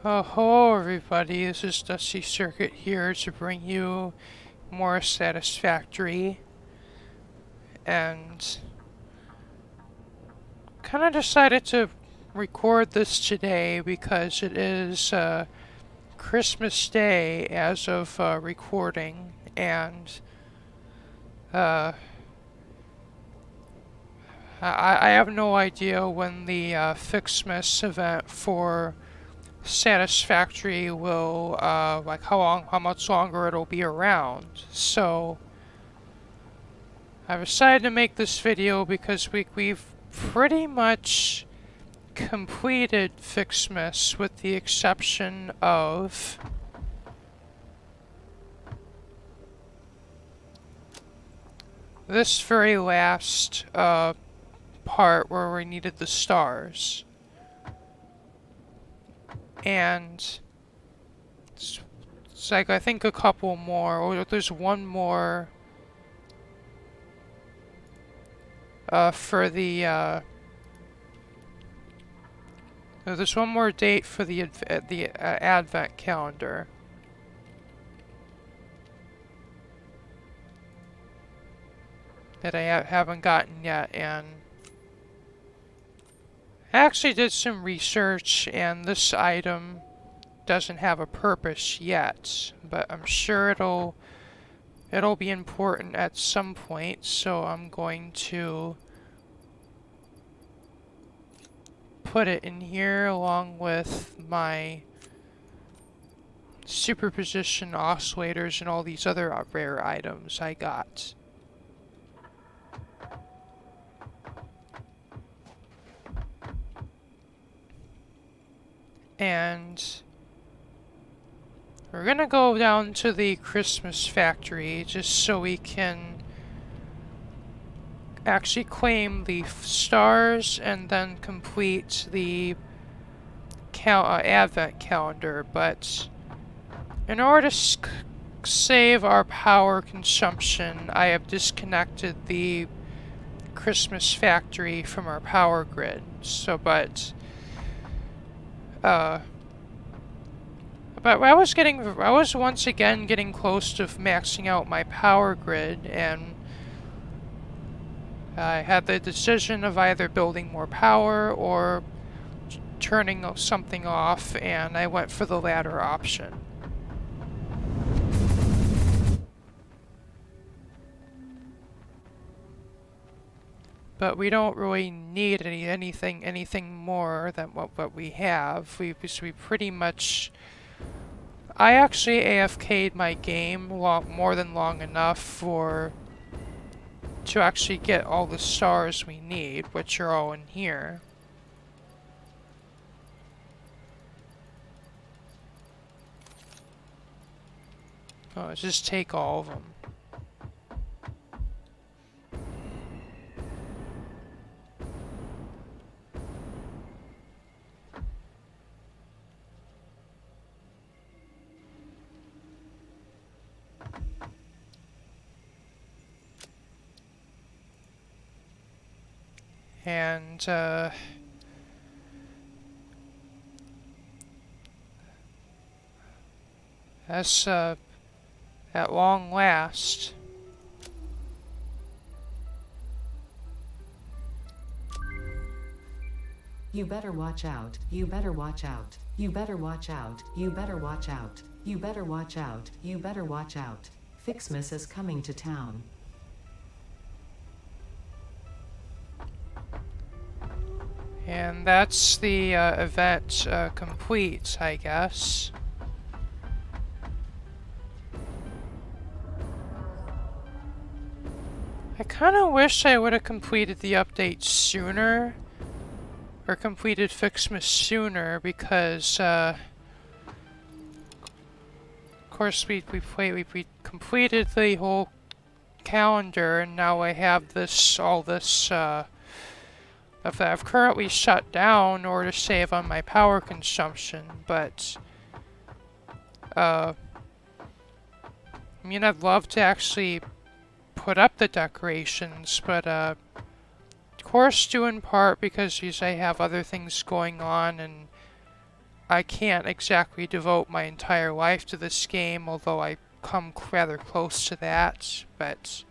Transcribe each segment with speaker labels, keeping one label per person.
Speaker 1: Oh, hello everybody, this is Dusty Circuit here to bring you more Satisfactory, and kind of decided to record this today because it is Christmas Day as of recording, and uh, I have no idea when the Ficsmass event for Satisfactory will, like how much longer it'll be around. So I decided to make this video because we've pretty much completed Ficsmass with the exception of this very last part where we needed the stars. And it's like I think a couple more, or there's one more for the there's one more date for the advent calendar. That I haven't gotten yet, and I actually did some research, and this item doesn't have a purpose yet, but I'm sure it'll be important at some point, so I'm going to put it in here along with my superposition oscillators and all these other rare items I got. And we're gonna go down to the Christmas factory just so we can actually claim the stars and then complete the advent calendar. But in order to save our power consumption, I have disconnected the Christmas factory from our power grid. So, but I was once again getting close to maxing out my power grid, and I had the decision of either building more power or turning something off, and I went for the latter option. But we don't really need anything more than what we have. We pretty much. I actually AFK'd my game more than long enough to actually get all the stars we need, which are all in here. Oh, let's just take all of them. And, as, at long last,
Speaker 2: you better watch out, you better watch out, you better watch out, you better watch out, you better watch out, you better watch out. Ficsmass is coming to town.
Speaker 1: and that's the event complete, I guess. I kind of wish I would have completed the update sooner, or completed Ficsmass sooner, because of course we completed the whole calendar, and now I have all this I've currently shut down in order to save on my power consumption, but I mean, I'd love to actually put up the decorations, but of course due in part because I have other things going on, and I can't exactly devote my entire life to this game, although I come rather close to that, but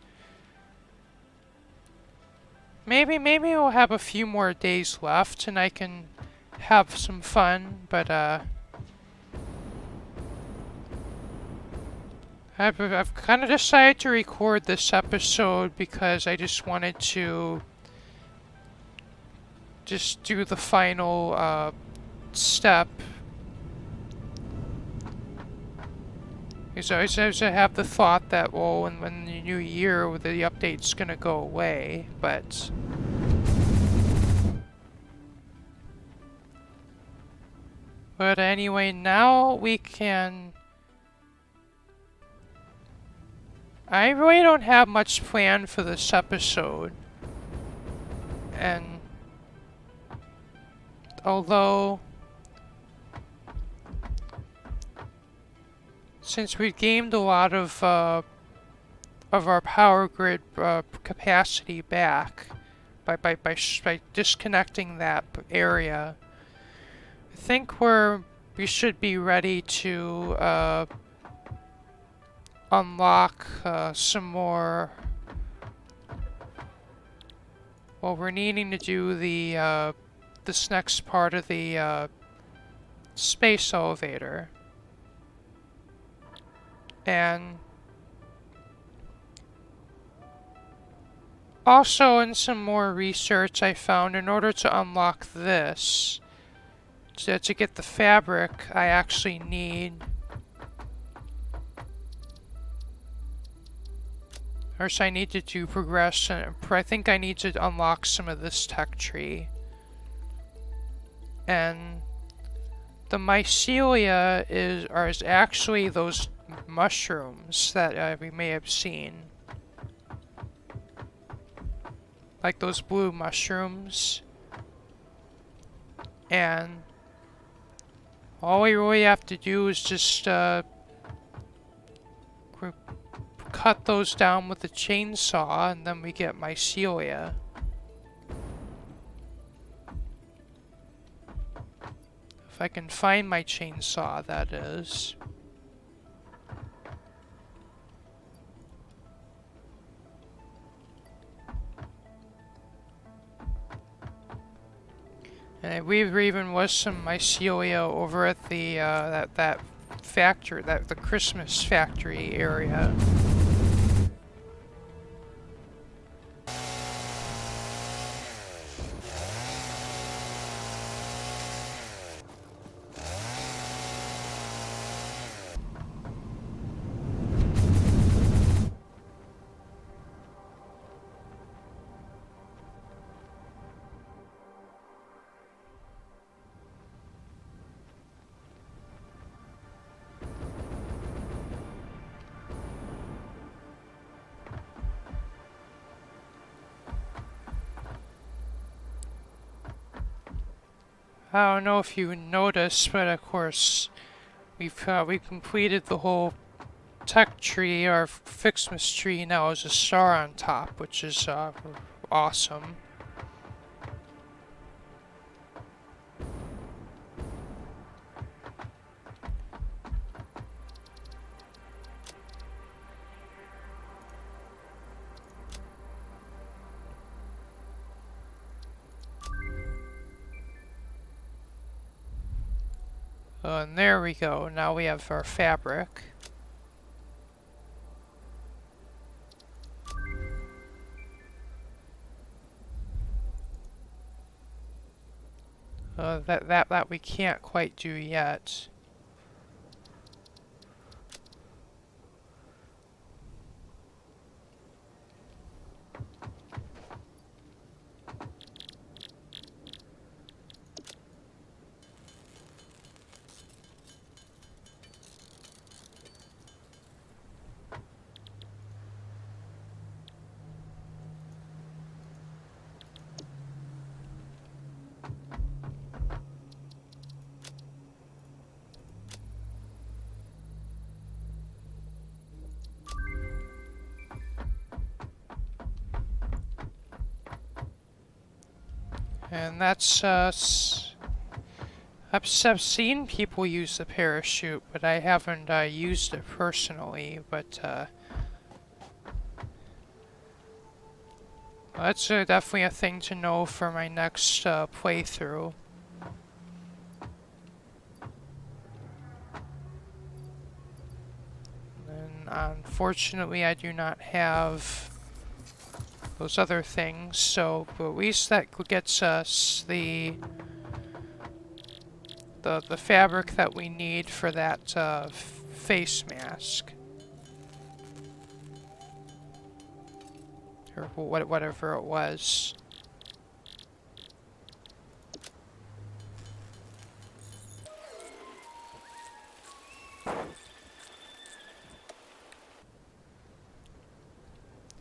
Speaker 1: maybe we'll have a few more days left and I can have some fun, but I've kind of decided to record this episode because I just wanted to just do the final step. Because I have the thought that, well, when the new year, the update's gonna go away, but anyway, now we can. I really don't have much planned for this episode, and although since we've gained a lot of our power grid capacity back by disconnecting that area, I think we should be ready to unlock some more. Well, we're needing to do the this next part of the space elevator, and also in some more research I found in order to unlock this, to get the fabric, I actually need, I need to do progress, and I think I need to unlock some of this tech tree. And the mycelia is actually those mushrooms that we may have seen. Like those blue mushrooms. And all we really have to do is just cut those down with a chainsaw, and then we get mycelia. If I can find my chainsaw, that is. And I believe there even was some mycelia over at the that factory, the Christmas factory area. I don't know if you noticed, but of course, we've completed the whole tech tree. Our Ficsmass tree now has a star on top, which is awesome. And there we go. Now we have our fabric. That we can't quite do yet. And that's I've seen people use the parachute, but I haven't used it personally. But that's definitely a thing to know for my next playthrough. And unfortunately, I do not have those other things, so at least that gets us the fabric that we need for that face mask, or whatever it was.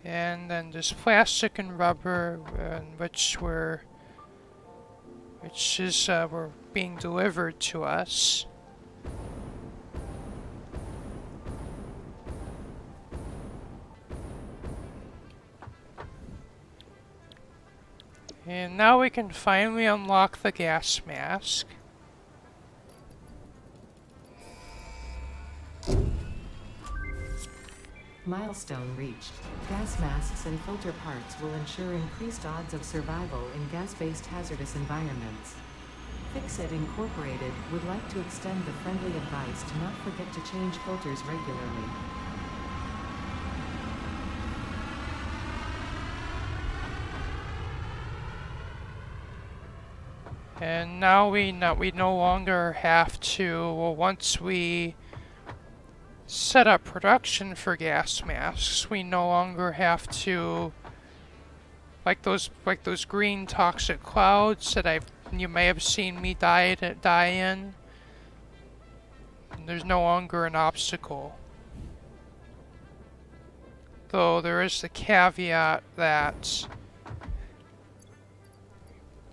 Speaker 1: And then there's plastic and rubber, which were being delivered to us. And now we can finally unlock the gas mask.
Speaker 2: Milestone reached. Gas masks and filter parts will ensure increased odds of survival in gas-based hazardous environments. Fixit Incorporated would like to extend the friendly advice to not forget to change filters regularly.
Speaker 1: And now we no longer have to, well, once we set up production for gas masks, we no longer have to, like those green toxic clouds that you may have seen me die in. There's no longer an obstacle. Though there is the caveat that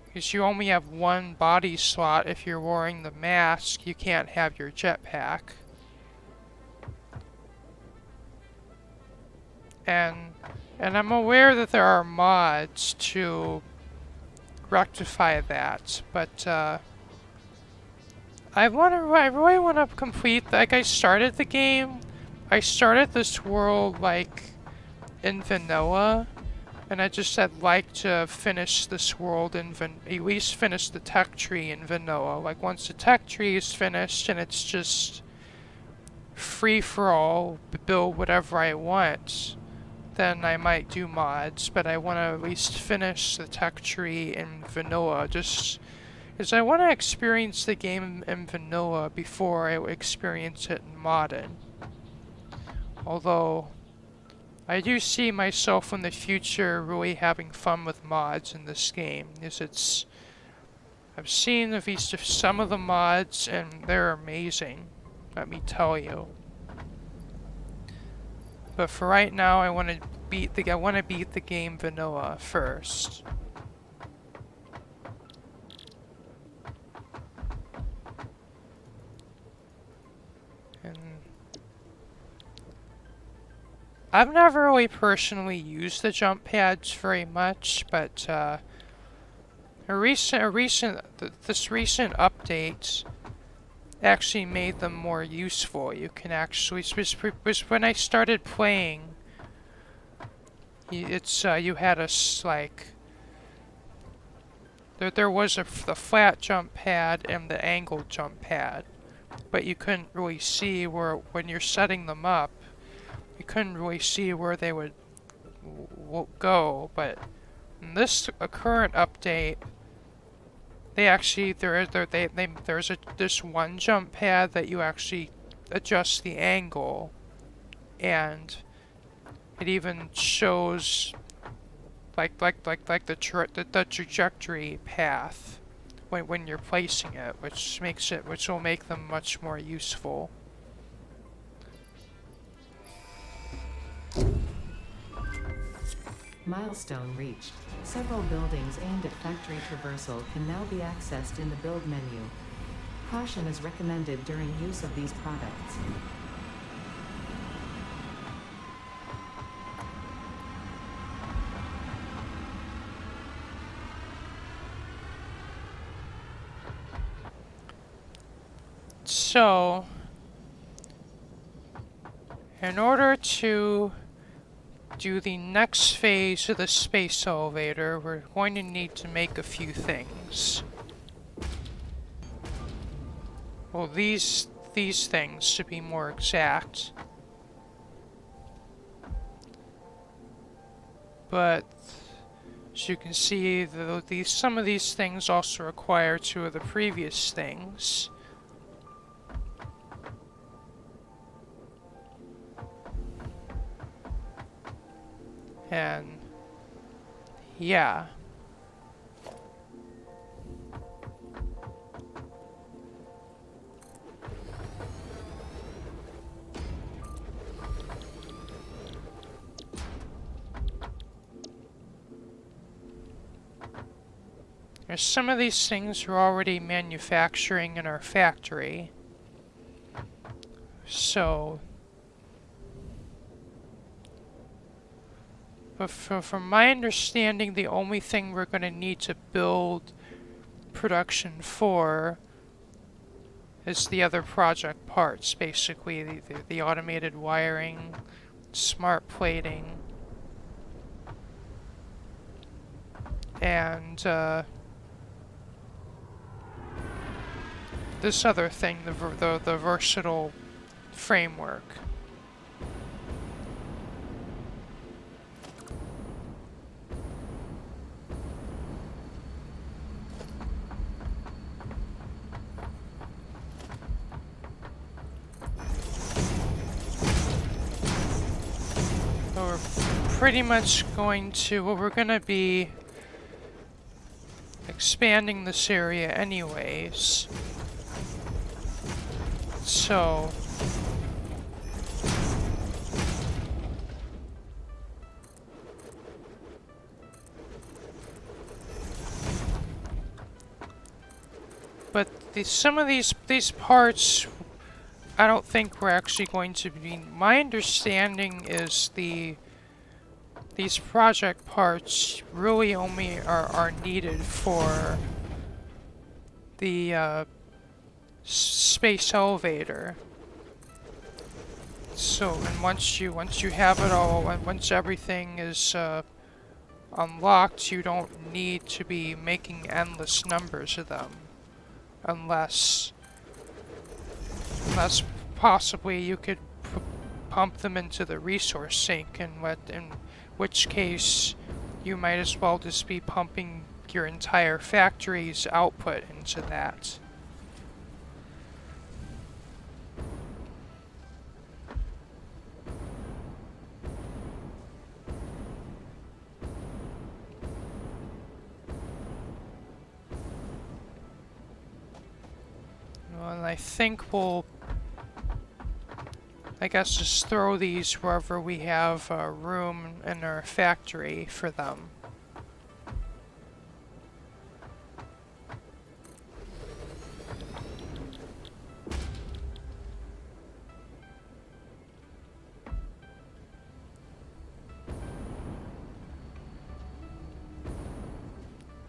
Speaker 1: because you only have one body slot if you're wearing the mask, you can't have your jetpack. And I'm aware that there are mods to rectify that, but I really want to complete. Like, I started the game, I started this world like in vanilla, and I'd like to finish this world in at least finish the tech tree in vanilla. Like, once the tech tree is finished and it's just free for all, build whatever I want, then I might do mods, but I want to at least finish the tech tree in vanilla, just because I want to experience the game in vanilla before I experience it in modded. Although, I do see myself in the future really having fun with mods in this game, because I've seen at least some of the mods, and they're amazing, let me tell you. But for right now, I want to beat the game vanilla first. And I've never really personally used the jump pads very much, but this recent update actually made them more useful. You can actually, when I started playing, you had there was the flat jump pad and the angled jump pad, but you couldn't really see when you're setting them up, you couldn't really see where they would go. But in this current update, there's this one jump pad that you actually adjust the angle, and it even shows the trajectory path when you're placing it, which will make them much more useful.
Speaker 2: Milestone reached. Several buildings aimed at factory traversal can now be accessed in the build menu. Caution is recommended during use of these products.
Speaker 1: So, in order to do the next phase of the space elevator, we're going to need to make a few things. Well, these things, to be more exact. But as you can see, some of these things also require two of the previous things. And yeah. There's some of these things we're already manufacturing in our factory. So, but from my understanding, the only thing we're going to need to build production for is the other project parts, basically the automated wiring, smart plating, and this other thing, the versatile framework. So we're pretty much we're going to be expanding this area anyways. So, but some of these parts, I don't think we're actually going to be. My understanding is these project parts really only are needed for the space elevator. So, and once you have it all, and once everything is unlocked, you don't need to be making endless numbers of them, unless possibly you could pump them into the resource sink, in which case you might as well just be pumping your entire factory's output into that. Well, and I think I guess just throw these wherever we have room in our factory for them.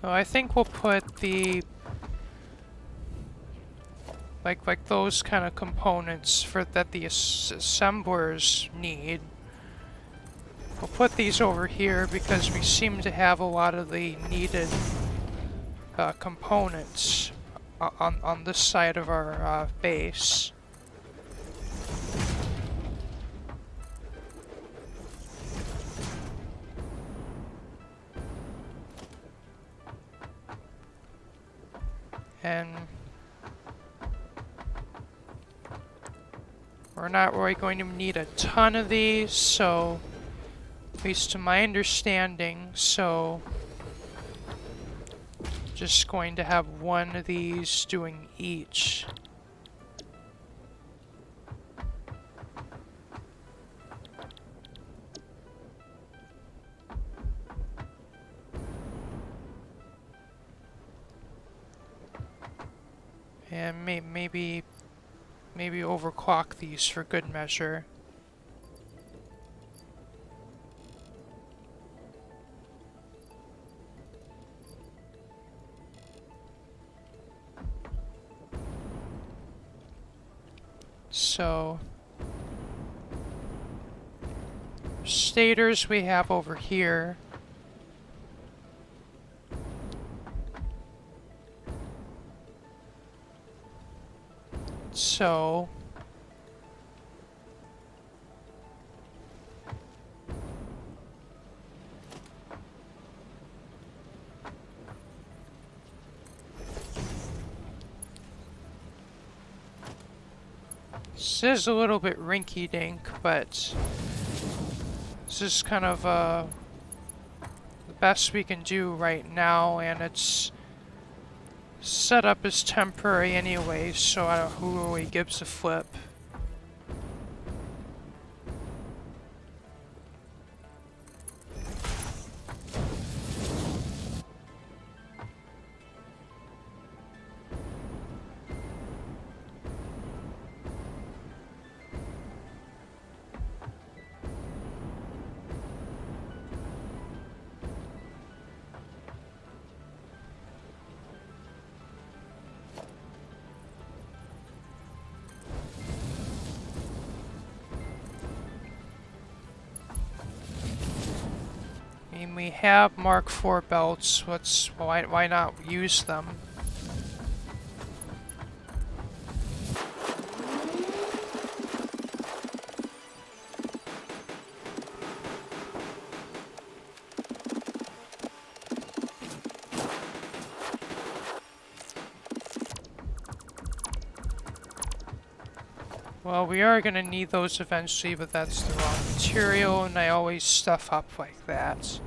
Speaker 1: So I think we'll put the like those kind of components that the assemblers need. We'll put these over here because we seem to have a lot of the needed components on this side of our base. And we're not really going to need a ton of these, so at least to my understanding, so just going to have one of these doing each. And maybe overclock these for good measure. So, stators we have over here. So, this is a little bit rinky-dink, but this is kind of the best we can do right now, and it's set up as temporary anyway, so I don't who really gives a flip. I mean, we have Mark IV belts. Why not use them? Well, we are gonna need those eventually, but that's the wrong material, and I always stuff up like that.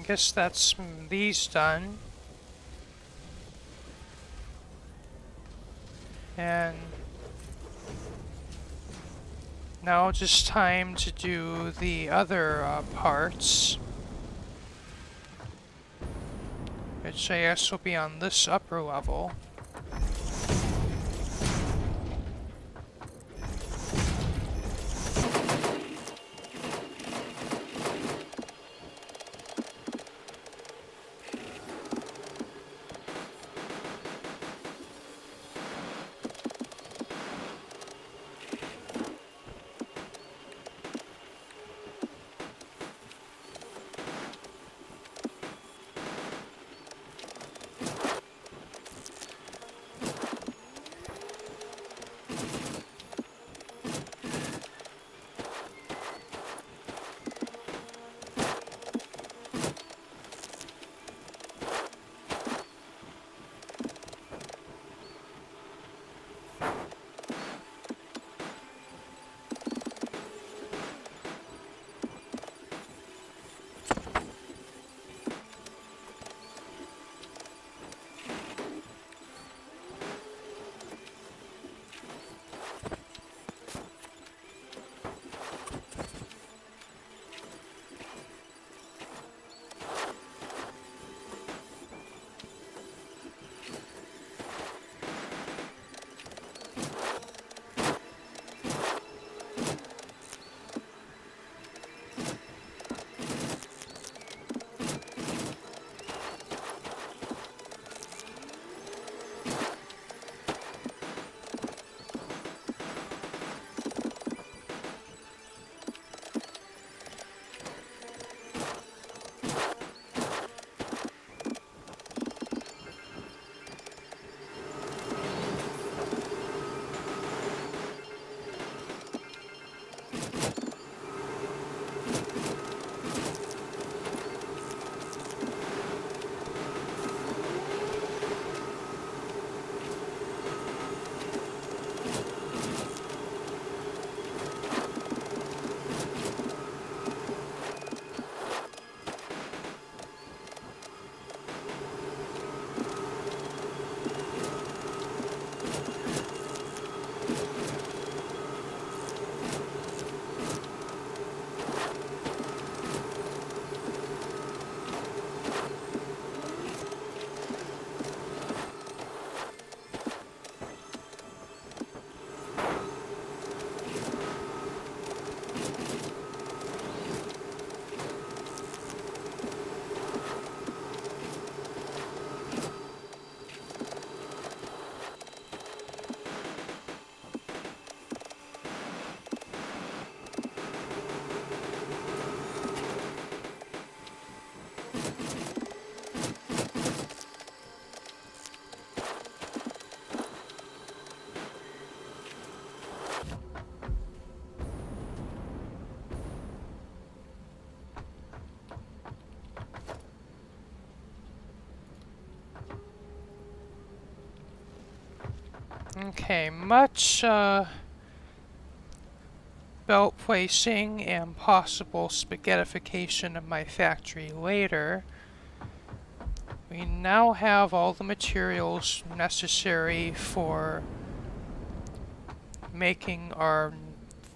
Speaker 1: guess that's these done. And now just time to do the other parts, which I guess will be on this upper level. Okay, much belt placing and possible spaghettification of my factory later. We now have all the materials necessary for making our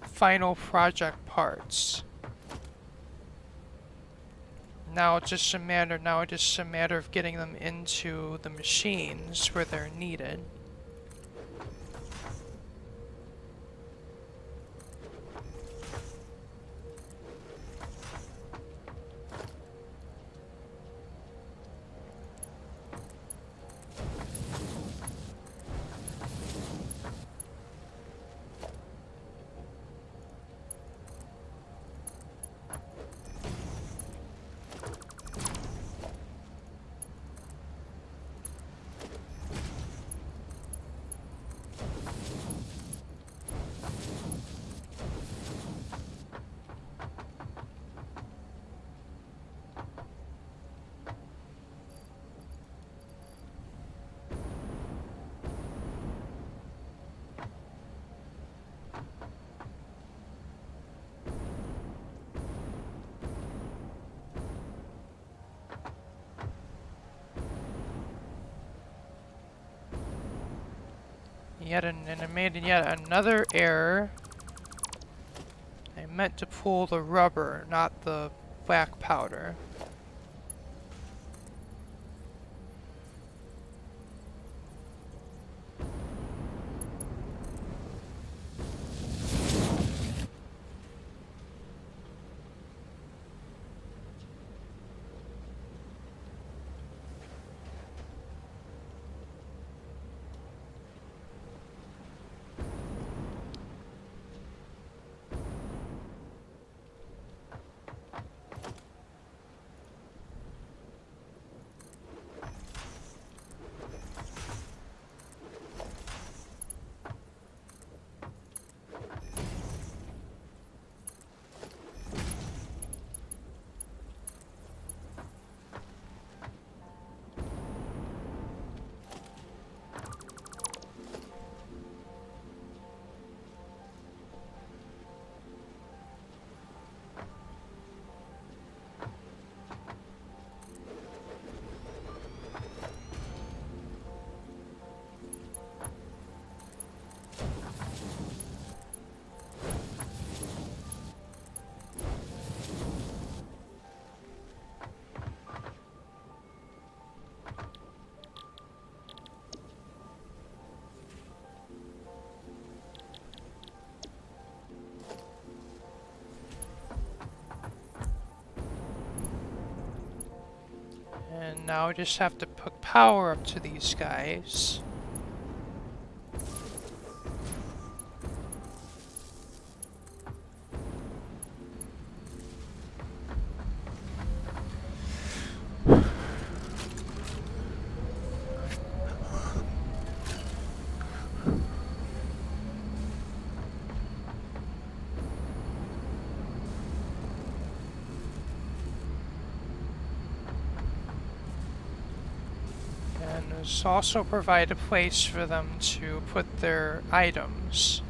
Speaker 1: final project parts. Now it's just a matter of getting them into the machines where they're needed. And I made yet another error. I meant to pull the rubber, not the black powder. And now I just have to put power up to these guys. And there's also provide a place for them to put their items.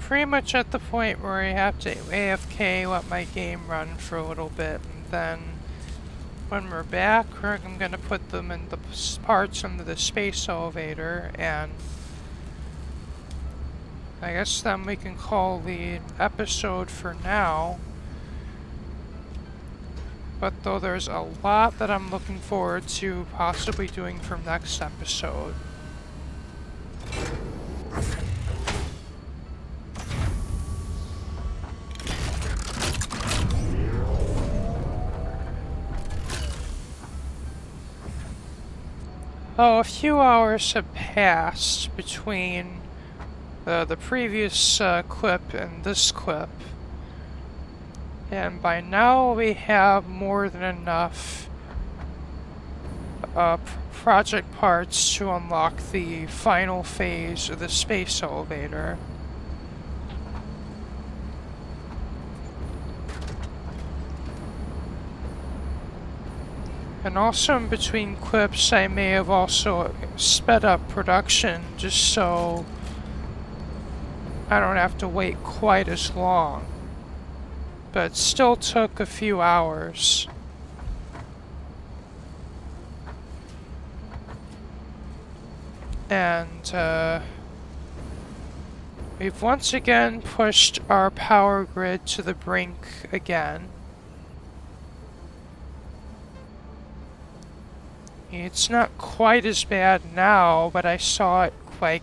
Speaker 1: Pretty much at the point where I have to AFK, let my game run for a little bit, and then when we're back, I'm gonna put them in the parts under the space elevator, and I guess then we can call the episode for now. But though there's a lot that I'm looking forward to possibly doing for next episode. Oh, a few hours have passed between the previous clip and this clip. And by now we have more than enough project parts to unlock the final phase of the space elevator. And also in between clips, I may have also sped up production just so I don't have to wait quite as long. But it still took a few hours. And we've once again pushed our power grid to the brink again. It's not quite as bad now, but I saw it like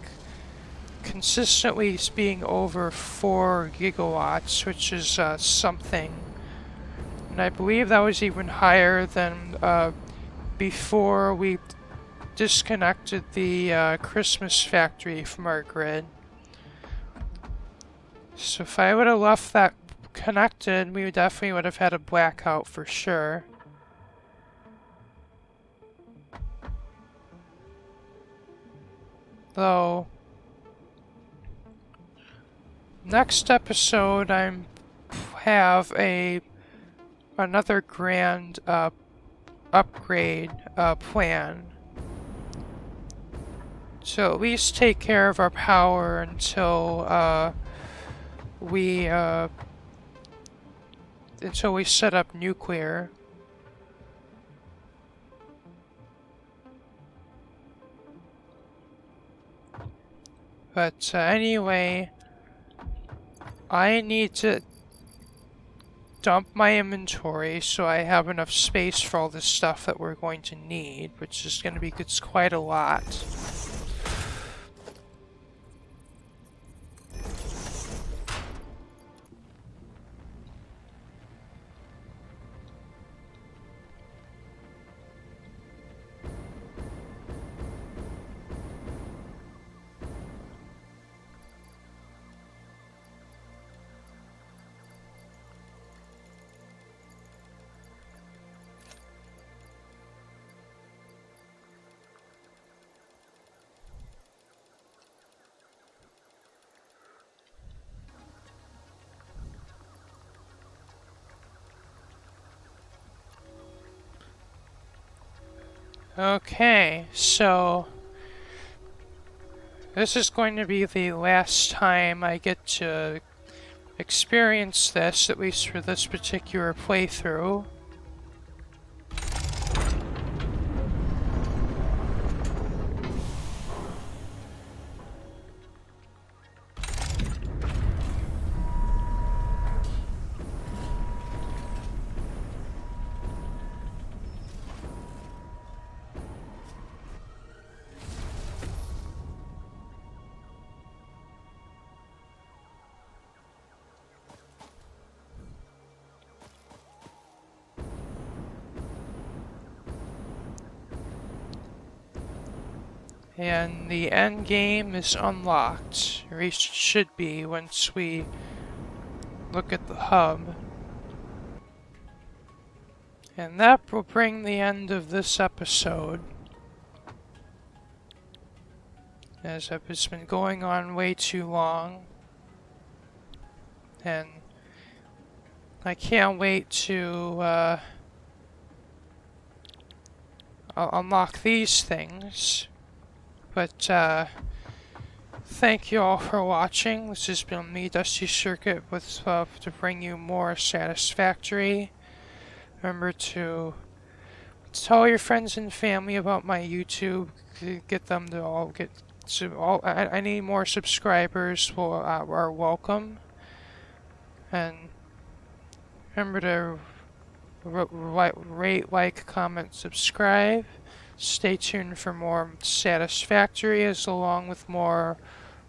Speaker 1: consistently being over 4 gigawatts, which is something. And I believe that was even higher than before we disconnected the Christmas factory from our grid. So if I would have left that connected, we definitely would have had a blackout for sure. Though next episode, have another grand upgrade plan. So at least take care of our power until we set up nuclear. But anyway, I need to dump my inventory so I have enough space for all this stuff that we're going to need, which is going to be quite a lot. Okay, so this is going to be the last time I get to experience this, at least for this particular playthrough. And the end game is unlocked, or at least it should be once we look at the hub. And that will bring the end of this episode, as it's been going on way too long. And I can't wait to unlock these things. But thank you all for watching. This has been me, Dusty Circuit, with to bring you more Satisfactory. Remember to tell your friends and family about my YouTube. Get them to all get any more subscribers are welcome. And remember to rate, like, comment, subscribe. Stay tuned for more Satisfactory, along with more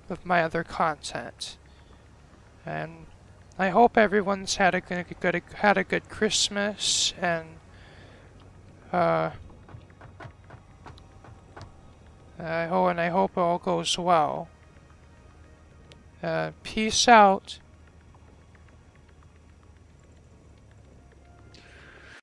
Speaker 1: of my other content. And I hope everyone's had a good Christmas, and I hope it all goes well. Peace out.